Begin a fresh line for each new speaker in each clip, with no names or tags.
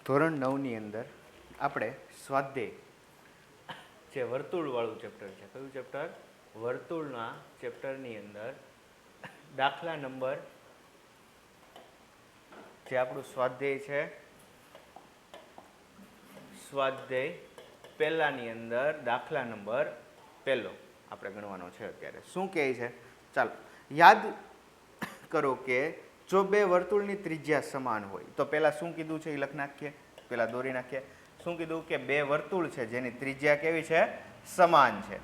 ધોરણ 9ની અંદર આપણે સ્વાધ્યાય જે વર્તુળવાળું ચેપ્ટર છે, કયું ચેપ્ટર? વર્તુળના ચેપ્ટરની અંદર દાખલા નંબર જે આપણું સ્વાધ્યાય છે, સ્વાધ્યાય પહેલાની અંદર દાખલા નંબર પહેલો આપણે ગણવાનો છે. અત્યારે શું કહે છે? ચાલો યાદ કરો કે જો બે વર્તુળની ત્રિજ્યા સમાન હોય તો પહેલાં શું કીધું છે એ લખી નાખીએ, પહેલાં દોરી નાખીએ. શું કીધું કે બે વર્તુળ છે જેની ત્રિજ્યા કેવી છે? સમાન છે.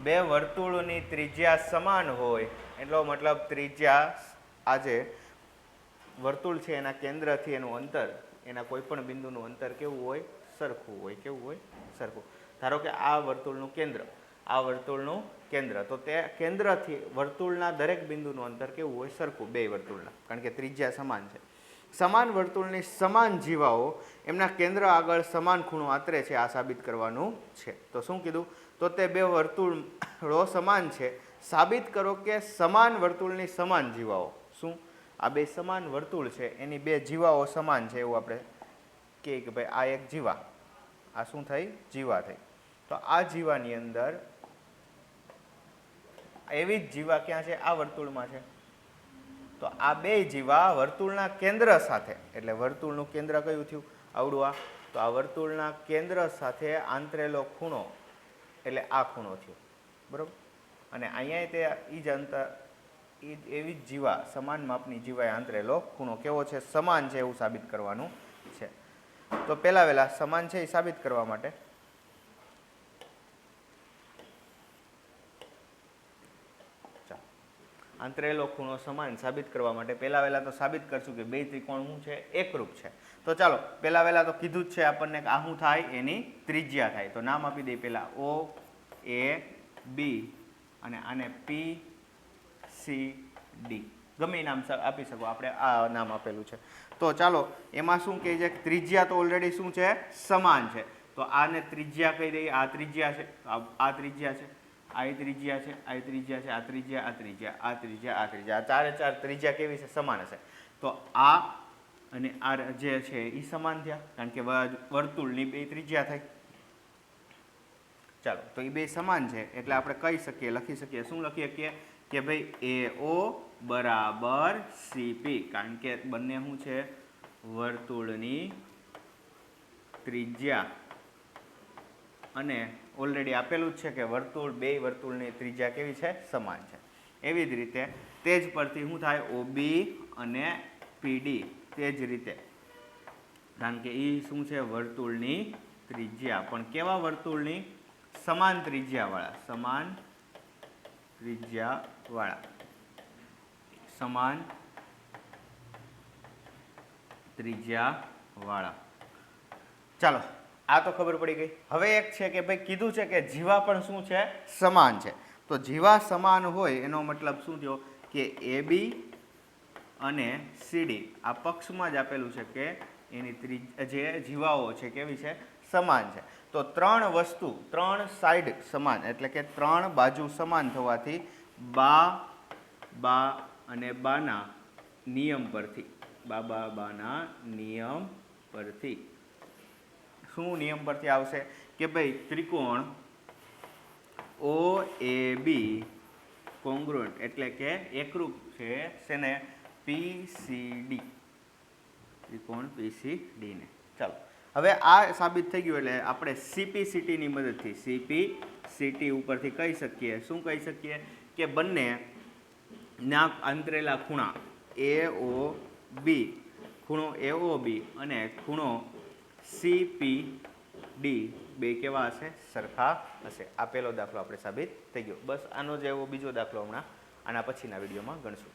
બે વર્તુળની ત્રિજ્યા સમાન હોય એટલો મતલબ ત્રિજ્યા આજે વર્તુળ છે એના કેન્દ્રથી એનું અંતર, એના કોઈ પણ બિંદુનું અંતર કેવું હોય? સરખું હોય. કેવું હોય? સરખું. ધારો કે આ વર્તુળનું કેન્દ્ર, આ વર્તુળનું કેન્દ્ર, તો તે કેન્દ્રથી વર્તુળના દરેક બિંદુનું અંતર કેવું હોય? સરખું, બે વર્તુળના, કારણ કે ત્રિજ્યા સમાન છે. સમાન વર્તુળની સમાન જીવાઓ એમના કેન્દ્ર આગળ સમાન ખૂણો આંતરે છે, આ સાબિત કરવાનું છે. તો શું કીધું? તો તે બે વર્તુળો સમાન છે, સાબિત કરો કે સમાન વર્તુળની સમાન જીવાઓ. શું? આ બે સમાન વર્તુળ છે એની બે જીવાઓ સમાન છે એવું આપણે કહીએ કે ભાઈ આ એક જીવા, આ શું થઈ? જીવા થઈ. તો આ જીવાની અંદર એવી જ જીવા ક્યાં છે? આ વર્તુળમાં છે. તો આ બે જીવા વર્તુળના કેન્દ્ર સાથે, એટલે વર્તુળનું કેન્દ્ર કયું થયું? આવડું આ. તો આ વર્તુળના કેન્દ્ર સાથે આંતરેલો ખૂણો એટલે આ ખૂણો થયો, બરાબર. અને અહીંયા તે એ જ અંતર, એવી જ જીવા, સમાન માપની જીવાએ આંતરેલો ખૂણો કેવો છે? સમાન છે એવું સાબિત કરવાનું છે. તો પહેલા વહેલા સમાન છે એ સાબિત કરવા માટે આંતરેલો ખૂણો સમાન સાબિત કરવા માટે પહેલા વહેલા તો સાબિત કરશું કે બે ત્રિકોણ શું છે? એકરૂપ છે. તો ચાલો પહેલા વહેલા તો કીધું જ છે આપણને કે આ શું થાય? એની ત્રિજ્યા થાય. તો નામ આપી દઈએ પહેલા O A B અને આને P C D, ગમે નામ આપી શકો, આપણે આ નામ આપેલું છે. તો ચાલો એમાં શું કહે છે? ત્રિજ્યા તો ઓલરેડી શું છે? સમાન છે. તો આને ત્રિજ્યા કહી દઈએ. આ ત્રિજ્યા છે, આ ત્રિજ્યા છે, આ ત્રિજ્યા છે, આ ત્રિજ્યા છે, આ ત્રિજ્યા, આ ત્રિજ્યા, આ ત્રિજ્યા, આ ત્રિજ્યા, આ ચારે ચાર ત્રિજ્યા કેવી છે? સમાન હશે. તો આ અને આ જે છે એ સમાન થયા, કારણ કે વર્તુળની બે ત્રિજ્યા થઈ. ચાલો તો એ બે સમાન છે એટલે આપણે કહી શકીએ, લખી શકીએ. શું લખી શકીએ? કે ભાઈ AO બરાબર CP, કારણ કે બંને શું છે? વર્તુળની ત્રિજ્યા. અને ઓલરેડી આપેલું જ છે કે વર્તુળ, બે વર્તુળની ત્રિજ્યા કેવી છે? સમાન છે. એવી જ રીતે તે જ પરથી શું થાય? OB અને PD તે જ રીતે, કારણ કે એ શું છે? વર્તુળની ત્રિજ્યા. પણ કેવા વર્તુળની? સમાન ત્રિજ્યાવાળા, સમાન ત્રિજ્યાવાળા, સમાન ત્રિજ્યાવાળા. ચાલો આ તો ખબર પડી ગઈ. હવે એક છે કે ભાઈ કીધું છે કે જીવા પણ શું છે? સમાન છે. તો જીવા સમાન હોય એનો મતલબ શું થયો? કે AB અને CD આ પક્ષમાં જ આપેલું છે કે એની જે જીવાઓ છે કેવી છે? સમાન છે. તો ત્રણ વસ્તુ, ત્રણ સાઈડ સમાન, એટલે કે ત્રણ બાજુ સમાન થવાથી બા, બા અને બાના નિયમ પરથી, બાના નિયમ પરથી શું નિયમ પરથી આવશે? કે ભાઈ ત્રિકોણ OAB કોંગ્રુઅન્ટ, એટલે કે એકરૂપ છે શેને? PCD, ત્રિકોણ PCD ને. ચાલો હવે આ સાબિત થઈ ગયું એટલે આપણે CPCT ની મદદથી, CPCT ઉપરથી કહી શકીએ. શું કહી શકીએ? કે બંને ના આંતરેલા ખૂણા AOB, ખૂણો AOB અને ખૂણો CPD બે કેવા હશે? સરખા હશે. આ પહેલો દાખલો આપણે સાબિત થઈ ગયો. બસ આનો જેવો બીજો દાખલો હમણાં આના પછીના વિડીયોમાં ગણશું.